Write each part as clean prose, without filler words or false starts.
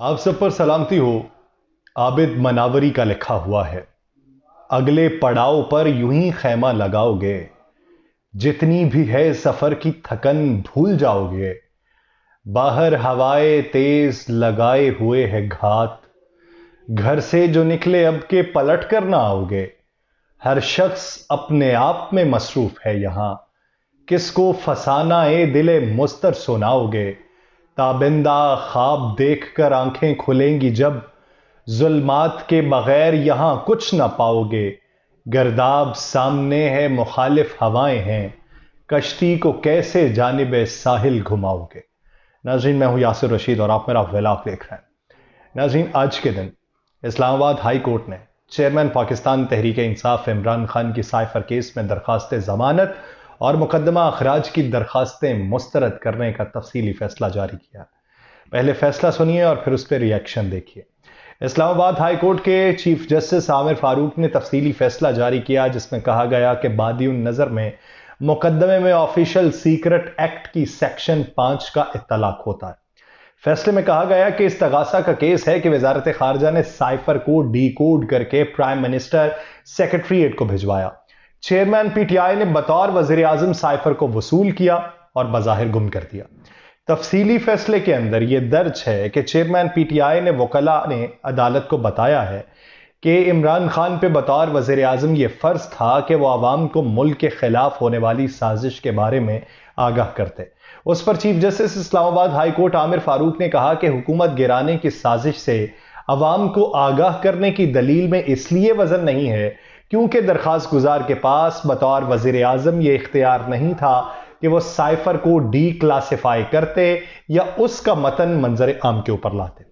आप सब पर सलामती हो। आबिद मनावरी का लिखा हुआ है, अगले पड़ाव पर यूं ही खैमा लगाओगे, जितनी भी है सफर की थकन भूल जाओगे। बाहर हवाए तेज लगाए हुए है घात, घर से जो निकले अब के पलट कर ना आओगे। हर शख्स अपने आप में मसरूफ है यहां, किसको फसाना ए दिले मुस्तर सुनाओगे। ताबिंदा ख्वाब देखकर आंखें खुलेंगी जब, जुल्मात के बगैर यहां कुछ ना पाओगे। गर्दाब सामने है मुखालिफ हवाएं हैं, कश्ती को कैसे जानिबे साहिल घुमाओगे। नाज़रीन, मैं हूं यासिर रशीद और आप मेरा व्लॉग देख रहे हैं। नाज़रीन, आज के दिन इस्लामाबाद हाई कोर्ट ने चेयरमैन पाकिस्तान तहरीक इंसाफ इमरान खान की साइफर केस में दरखास्त जमानत और मुकदमा अखराज की दरखास्तें मुस्तरद करने का तफसीली फैसला जारी किया। पहले फैसला सुनिए और फिर उस पर रिएक्शन देखिए। इस्लामाबाद हाई कोर्ट के चीफ जस्टिस आमिर फारूक ने तफसीली फैसला जारी किया, जिसमें कहा गया कि बादियुन नजर में मुकदमे में ऑफिशियल सीक्रेट एक्ट की सेक्शन 5 का इत्तलाक होता है। फैसले में कहा गया कि इस्तगासा का केस है कि वजारत खारजा ने साइफर को डी कोड करके प्राइम मिनिस्टर सेक्रेटरीट को भिजवाया। चेयरमैन पीटीआई ने बतौर वजीर आजम साइफर को वसूल किया और बज़ाहिर गुम कर दिया। तफसीली फैसले के अंदर यह दर्ज है कि चेयरमैन पीटीआई ने वकला ने अदालत को बताया है कि इमरान खान पे बतौर वजीर आजम यह फर्ज था कि वह आवाम को मुल्क के खिलाफ होने वाली साजिश के बारे में आगाह करते। उस पर chief justice Islamabad high court Aamir Farooq ने कहा कि हुकूमत गिराने की साजिश से अवाम को आगाह करने की दलील में इसलिए वजन नहीं है क्योंकि दरखास्त गुजार के पास बतौर वजीर आजम यह इख्तियार नहीं था कि वह साइफर को डी क्लासिफाई करते या उसका मतन मंजर आम के ऊपर लाते।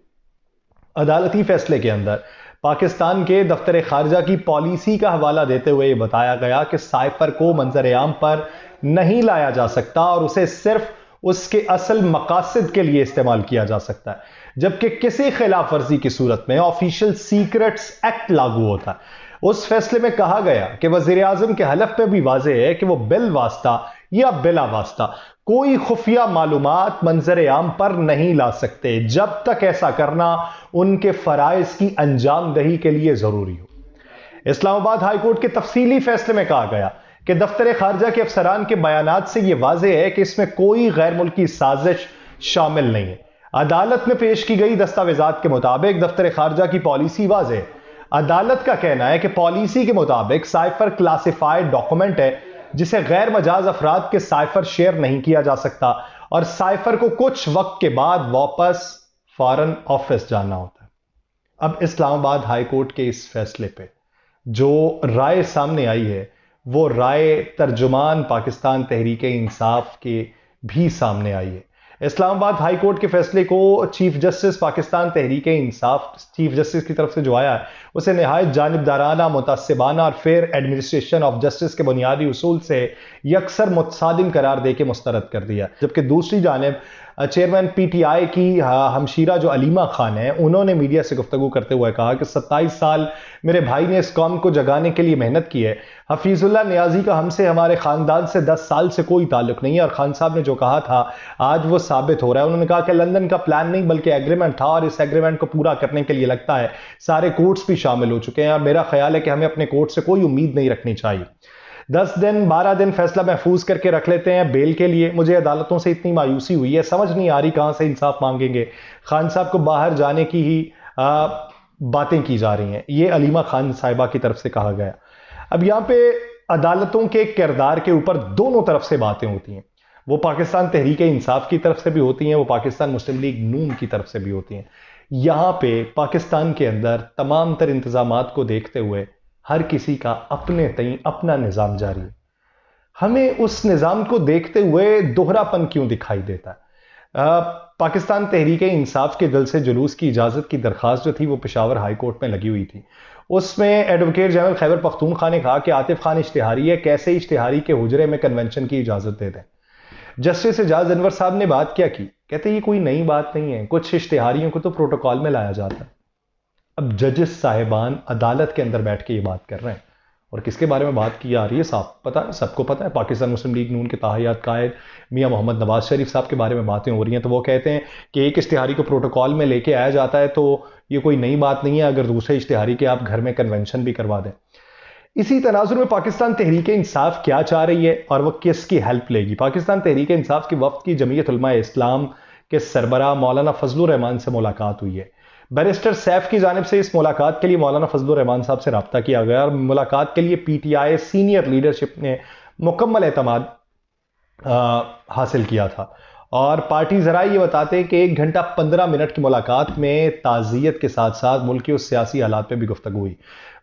अदालती फैसले के अंदर पाकिस्तान के दफ्तर खारजा की पॉलिसी का हवाला देते हुए यह बताया गया कि साइफर को मंजर आम पर नहीं लाया जा सकता और उसे सिर्फ उसके असल मकासद के लिए इस्तेमाल किया जा सकता है, जबकि किसी खिलाफ वर्जी की सूरत में ऑफिशियल सीक्रेट्स एक्ट लागू होता है। उस फैसले में कहा गया कि वजीर आजम के हलफ पे भी वाज़ेह है कि वह बिल वास्ता या बिला वास्ता कोई खुफिया मालूमात मंजर आम पर नहीं ला सकते जब तक ऐसा करना उनके फराइज की अंजाम दही के लिए जरूरी हो। इस्लामाबाद हाई कोर्ट के तफसीली फैसले में कहा गया कि दफ्तर खारजा के अफसरान के बयानात से यह वाज़ेह है कि इसमें कोई गैर मुल्की साजिश शामिल नहीं है। अदालत में पेश की गई दस्तावेजात के मुताबिक दफ्तर खारजा की पॉलिसी वाज़ेह है। अदालत का कहना है कि पॉलिसी के मुताबिक साइफर क्लासिफाइड डॉक्यूमेंट है जिसे गैर मजाज अफराद के साइफर शेयर नहीं किया जा सकता और साइफर को कुछ वक्त के बाद वापस फॉरेन ऑफिस जाना होता है। अब इस्लामाबाद हाई कोर्ट के इस फैसले पे जो राय सामने आई है वो राय तर्जुमान पाकिस्तान तहरीक इंसाफ के भी सामने आई है। इस्लामाबाद हाई कोर्ट के फैसले को chief justice Pakistan Tehreek Insaf chief justice की तरफ से जो आया है उसे नहायत जानिबदाराना, मुतासिबाना और फेयर एडमिनिस्ट्रेशन ऑफ जस्टिस के बुनियादी उसूल से यकसर मुतसादिम करार दे के मुस्तरद कर दिया। जबकि दूसरी जानिब चेयरमैन पीटीआई की हमशीरा जो अलीमा खान है, उन्होंने मीडिया से गुफ्तगू करते हुए कहा कि 27 साल मेरे भाई ने इस कौम को जगाने के लिए मेहनत की है। हफीजुल्लाह नियाजी का हमसे, हमारे खानदान से 10 साल से कोई ताल्लुक नहीं है और खान साहब ने जो कहा था आज वो साबित हो रहा है। उन्होंने कहा कि लंदन का प्लान नहीं बल्कि एग्रीमेंट था और इस एग्रीमेंट को पूरा करने के लिए लगता है सारे कोर्ट्स भी शामिल हो चुके हैं और मेरा ख्याल है कि हमें अपने कोर्ट से कोई उम्मीद नहीं रखनी चाहिए। 10 दिन 12 दिन फैसला महफूज करके रख लेते हैं बेल के लिए। मुझे अदालतों से इतनी मायूसी हुई है, समझ नहीं आ रही कहां से इंसाफ मांगेंगे। खान साहब को बाहर जाने की ही बातें की जा रही हैं, ये अलीमा खान साहिबा की तरफ से कहा गया। अब यहां पे अदालतों के किरदार के ऊपर दोनों तरफ से बातें होती हैं। वो पाकिस्तान तहरीक इंसाफ की तरफ से भी होती हैं, वो पाकिस्तान मुस्लिम लीग नून की तरफ से भी होती हैं। यहां पे पाकिस्तान के अंदर तमाम तर इंतजामात को देखते हुए हर किसी का अपने तई अपना निज़ाम जारी है। हमें उस निज़ाम को देखते हुए दोहरापन क्यों दिखाई देता है। पाकिस्तान तहरीक इंसाफ के दिल से जुलूस की इजाज़त की दरख्वास्त जो थी वो पेशावर हाई कोर्ट में लगी हुई थी। उसमें एडवोकेट जनरल खैबर पख्तूनख्वा ने कहा कि आतिफ खान इश्तिहारी है, कैसे इश्तिहारी के हुजरे में कन्वेंशन की इजाज़त दे दें। जस्टिस एजाज अनवर साहब ने बात क्या की, कहते ये कोई नई बात नहीं है, कुछ इश्तिहारियों को तो प्रोटोकॉल में लाया जाता है। अब जजेस साहिबान अदालत के अंदर बैठ के ये बात कर रहे हैं, और किसके बारे में बात की जा रही है साहब पता है, सबको पता है। पाकिस्तान मुस्लिम लीग नून के ताहियात कायद मियां मोहम्मद नवाज शरीफ साहब के बारे में बातें हो रही हैं। तो वो कहते हैं कि एक इश्तिहारी को प्रोटोकॉल में लेके आया जाता है तो ये कोई नई बात नहीं है अगर दूसरे इश्तिहारी के आप घर में कन्वेंशन भी करवा दें। इसी तनाजुर में पाकिस्तान तहरीक इंसाफ क्या चाह रही है और वह किसकी हेल्प लेगी। पाकिस्तान तहरीक इंसाफ की वफ्द की जमीयत उलमा इस्लाम के सरबराह मौलाना फजलुर रहमान से मुलाकात हुई है। बैरिस्टर सैफ की जानिब से इस मुलाकात के लिए मौलाना फजलुर रहमान साहब से रब्ता किया गया और मुलाकात के लिए पीटीआई सीनियर लीडरशिप ने मुकम्मल एतमाद हासिल किया था। और पार्टी जराए ये बताते हैं कि 1 घंटा 15 मिनट की मुलाकात में ताज़ियत के साथ साथ मुल्क के उस सियासी हालात पर भी गुफ्तगू हुई।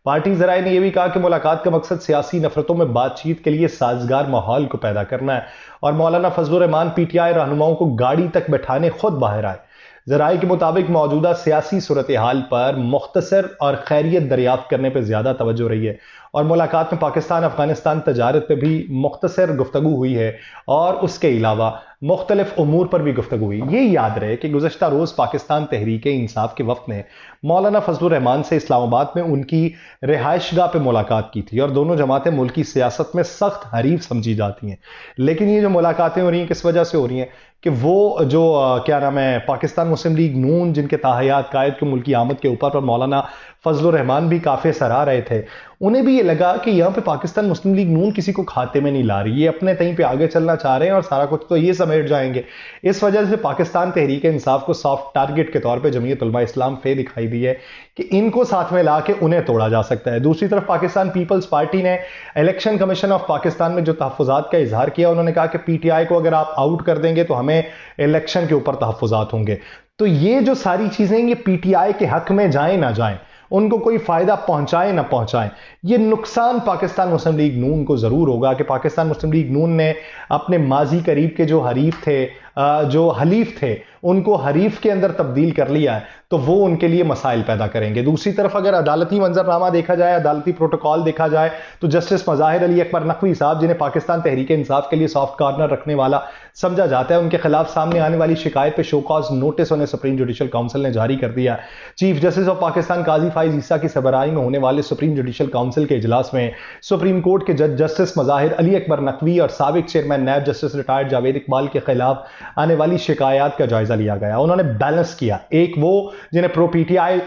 पार्टी जराए ने यह भी कहा कि मुलाकात का मकसद सियासी नफरतों में बातचीत के लिए साजगार माहौल को पैदा करना है और मौलाना फजलुर रहमान पीटीआई रहनुमाओं को गाड़ी तक बैठाने खुद बाहर आए। जराए के मुताबिक मौजूदा सियासी सूरत हाल पर मुख्तसर और खैरियत दरियाफ्त करने पर ज्यादा तवज्जो रही है और मुलाकात में पाकिस्तान अफगानिस्तान तजारत पर भी मुख्तसर गुफ्तगू हुई है और उसके अलावा मुख्तलिफ उमूर पर भी गुफ्तगू हुई। ये याद रहे कि गुज़श्ता रोज़ पाकिस्तान तहरीक इंसाफ के वक्त ने मौलाना फजलुर रहमान से इस्लामाबाद में उनकी रिहाइशगाह पर मुलाकात की थी और दोनों जमातें मुल्क की सियासत में सख्त हरीफ समझी जाती हैं। लेकिन ये जो मुलाकातें हो रही हैं किस वजह से हो रही हैं कि वो जो क्या नाम है पाकिस्तान मुस्लिम लीग नून जिनके ताहियात कायद के मुल्की आमद के ऊपर पर मौलाना फजलुर रहमान भी काफ़ी सराह रहे थे, उन्हें भी ये लगा कि यहाँ पे पाकिस्तान मुस्लिम लीग नून किसी को खाते में नहीं ला रही, ये अपने तहीं पे आगे चलना चाह रहे हैं और सारा कुछ तो ये समेट जाएंगे। इस वजह से पाकिस्तान तहरीक इंसाफ को सॉफ्ट टारगेट के तौर पे जमीयत उलमा इस्लाम फे दिखाई दी है कि इनको साथ में ला के उन्हें तोड़ा जा सकता है। दूसरी तरफ पाकिस्तान पीपल्स पार्टी ने इलेक्शन कमीशन ऑफ पाकिस्तान में जो तहफ़्फ़ुज़ात का इजहार किया, उन्होंने कहा कि पीटीआई को अगर आप आउट कर देंगे तो हमें इलेक्शन के ऊपर तहफ़्फ़ुज़ात होंगे। तो ये जो सारी चीज़ें ये पीटीआई के हक में जाएं ना जाएं, उनको कोई फायदा पहुंचाए ना पहुंचाए, ये नुकसान पाकिस्तान मुस्लिम लीग नून को जरूर होगा कि पाकिस्तान मुस्लिम लीग नून ने अपने माजी करीब के जो हरीफ थे, जो हलीफ थे, उनको हरीफ के अंदर तब्दील कर लिया है, तो वो उनके लिए मसाइल पैदा करेंगे। दूसरी तरफ अगर अदालती मंजरनामा देखा जाए, अदालती प्रोटोकॉल देखा जाए, तो जस्टिस मज़ाहिर अली अकबर नकवी साहब, जिन्हें पाकिस्तान तहरीक इंसाफ के लिए सॉफ्ट कॉर्नर रखने वाला समझा जाता है, उनके खिलाफ सामने आने वाली शिकायत पर शो कॉज नोटिस उन्हें सुप्रीम जुडिशल काउंसिल ने जारी कर दिया। चीफ जस्टिस ऑफ पाकिस्तान काजी फाइज ईसा की सरबराही में होने वाले सुप्रीम जुडिशल काउंसिल के इजलास में सुप्रीम कोर्ट के जज जस्टिस मज़ाहिर अली अकबर नकवी और साबिक chairman NAB justice retired Javed Iqbal के खिलाफ आने वाली शिकायत का जायजा लिया गया। उन्होंने बैलेंस किया, एक वो जिन्हें प्रो पीटीआई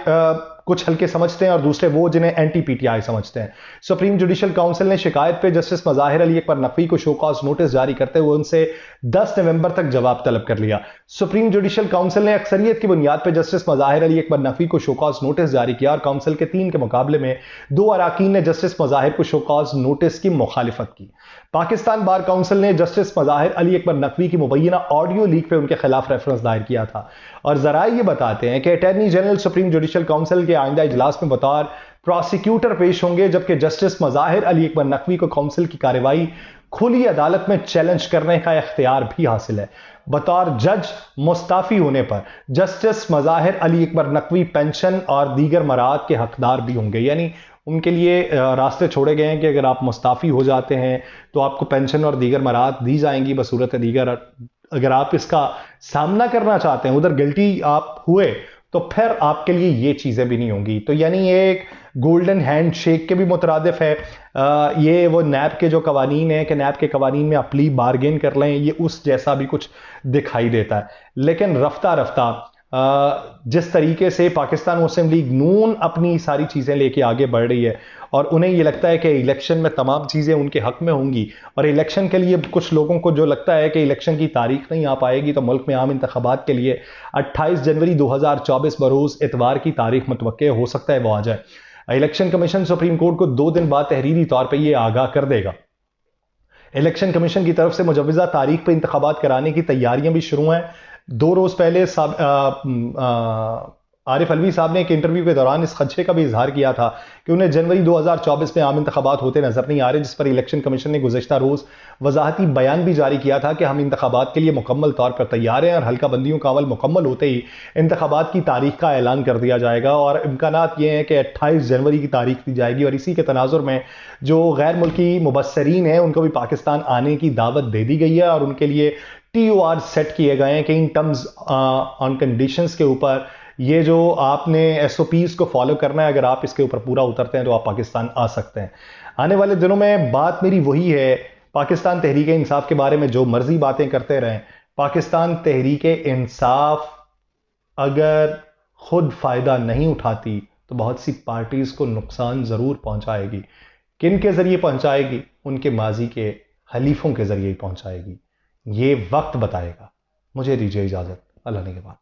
कुछ हल्के समझते हैं और दूसरे वो जिन्हें एंटी पीटीआई समझते हैं। सुप्रीम जुडिशल काउंसिल ने शिकायत पे जस्टिस मज़ाहिर अली अकबर नकवी को शो कॉज नोटिस जारी करते हुए उनसे 10 नवंबर तक जवाब तलब कर लिया। सुप्रीम जुडिशल काउंसिल ने अक्सरियत की बुनियाद पर जस्टिस मज़ाहिर अली अकबर नकवी को शो कॉज नोटिस जारी किया और काउंसिल के 3 के मुकाबले में 2 अराकीन ने जस्टिस मज़ाहिर को शो कॉज नोटिस की मुखालिफत की। पाकिस्तान बार काउंसिल ने जस्टिस मज़ाहिर अली अकबर नकवी की मुबैना ऑडियो लीक पे उनके खिलाफ रेफरेंस दायर किया था और जराए ये बताते हैं कि attorney general supreme judicial council के आइंदा इजलास में बतौर प्रोसिक्यूटर पेश होंगे, जबकि जस्टिस मज़ाहिर अली अकबर नकवी को काउंसिल की कार्रवाई खुली अदालत में चैलेंज करने का इख्तियार भी हासिल है। बतौर जज मुस्ताफी होने पर जस्टिस मज़ाहिर अली अकबर नकवी पेंशन और दीगर मराहत के हकदार भी होंगे, यानी उनके लिए रास्ते छोड़े गए हैं कि अगर आप मुस्ताफ़ी हो जाते हैं तो आपको पेंशन और दीगर मराहत दी जाएंगी बसूरत दीगर। अगर आप इसका सामना करना चाहते हैं, उधर गिल्टी आप हुए, तो फिर आपके लिए ये चीज़ें भी नहीं होंगी। तो यानी ये एक गोल्डन हैंड शेक के भी मुतरादिफ है। ये वो नैब के जो कवानीन है कि नैब के कवानीन में आप प्ली बार्गेन कर लें, ये उस जैसा भी कुछ दिखाई देता है। लेकिन रफ्ता रफ्ता जिस तरीके से पाकिस्तान मुस्लिम लीग नून अपनी सारी चीज़ें लेके आगे बढ़ रही है और उन्हें ये लगता है कि इलेक्शन में तमाम चीज़ें उनके हक में होंगी, और इलेक्शन के लिए कुछ लोगों को जो लगता है कि इलेक्शन की तारीख नहीं आ पाएगी, तो मुल्क में आम इंतखाबात के लिए 28 जनवरी 2024 बरोज़ इतवार की तारीख मुतवक्के हो सकता है वो आ जाए। इलेक्शन कमीशन सुप्रीम कोर्ट को 2 दिन बाद तहरीरी तौर पर यह आगाह कर देगा। इलेक्शन कमीशन की तरफ से मुजव्वज़ा तारीख पर इंतखाबात कराने की तैयारियां भी शुरू हैं। 2 रोज़ पहले आरिफ अलवी साहब ने एक इंटरव्यू के दौरान इस खदशे का भी इजहार किया था कि उन्हें जनवरी 2024 में आम इंतखाबात होते नजर नहीं आ रहे, जिस पर इलेक्शन कमीशन ने गुज़श्ता रोज़ वजाहती बयान भी जारी किया था कि हम इंतखाबात के लिए मुकम्मल तौर पर तैयार हैं और हल्का बंदियों का अमल मुकम्मल होते ही इंतखाबात की तारीख का ऐलान कर दिया जाएगा और इम्कानात ये हैं कि 28 जनवरी की तारीख दी जाएगी। और इसी के तनाजुर में जो गैर मुल्की मुबस्सरीन हैं उनको भी पाकिस्तान आने की दावत दे दी गई है और उनके लिए TOR सेट किए गए हैं कि इन टर्म्स ऑन कंडीशंस के ऊपर ये जो आपने एसओपीज को फॉलो करना है, अगर आप इसके ऊपर पूरा उतरते हैं तो आप पाकिस्तान आ सकते हैं। आने वाले दिनों में बात मेरी वही है, पाकिस्तान तहरीक इंसाफ के बारे में जो मर्जी बातें करते रहें, पाकिस्तान तहरीक इंसाफ अगर खुद फायदा नहीं उठाती तो बहुत सी पार्टीज को नुकसान जरूर पहुंचाएगी। किन के जरिए पहुंचाएगी? उनके माजी के हलीफों के जरिए ही पहुंचाएगी। ये वक्त बताएगा। मुझे दीजिए इजाजत। अल्लाह ने के बाद।